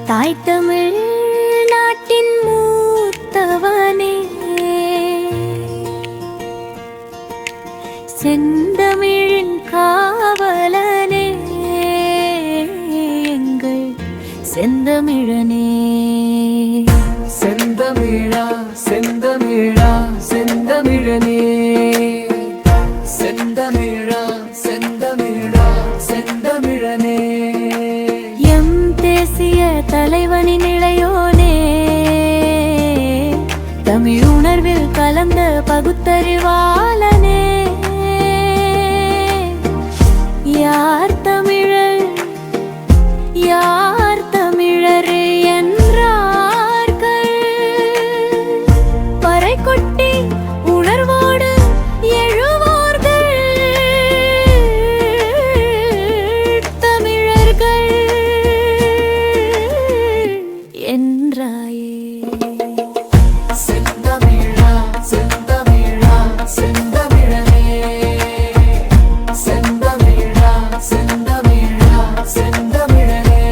தாய் தமிழ் நாட்டின் மூத்தவனே, செந்தமிழின் காவலனே, எங்கள் செந்தமிழனே. செந்தமிழா செந்தமிழா செந்தமிழனே, செந்தமிழா செந்தமிழா செந்தமிழனே. எம் தேசிய தலைவனின் இளையோனே, தமிழ் உணர்வில் கலந்த பகுத்தறிவாளனே. யார் தமிழர் யார் தமிழர் என்றார்கள், பறை கொட்டி உணர்வோடு எழுவார்கள் தமிழர்கள் என்றாயே. செந்தமிழா செந்தமிழா செந்தமிழனே, செந்தமிழா செந்தமிழா செந்தமிழனே.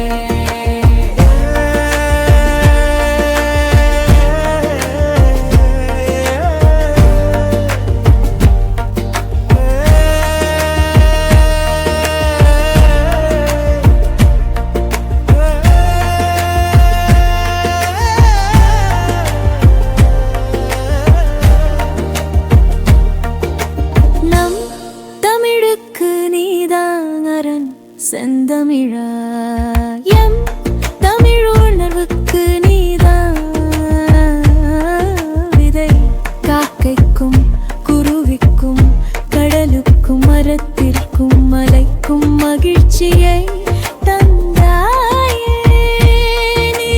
நம் தமிழுக்கு நீதான் அரண் செந்தமிழா, எம் தமிழ் உணர்வுக்கு நீதான் விதை. காக்கைக்கும் குருவிக்கும் கடலுக்கும் மரத்திற்கும் மலைக்கும் மகிழ்ச்சியை தந்தாயே நீ.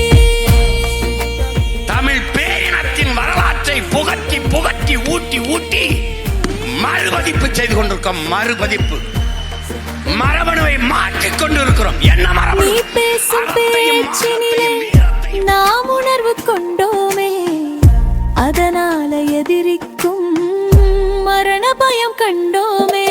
தமிழ் பேரினத்தின் வரலாற்றை புகட்டி புகட்டி ஊட்டி ஊட்டி மறுபதிப்பு செய்து கொண்டிருக்கோம். மறுபதிப்பு மரபணுவை மாற்றிக் கொண்டிருக்கிறோம். என்ன மரபணு? நீ பேசும் பேச்சினிலே நாம் உணர்வு கொண்டோமே, அதனால எதிரிக்கும் மரண பயம் கண்டோமே.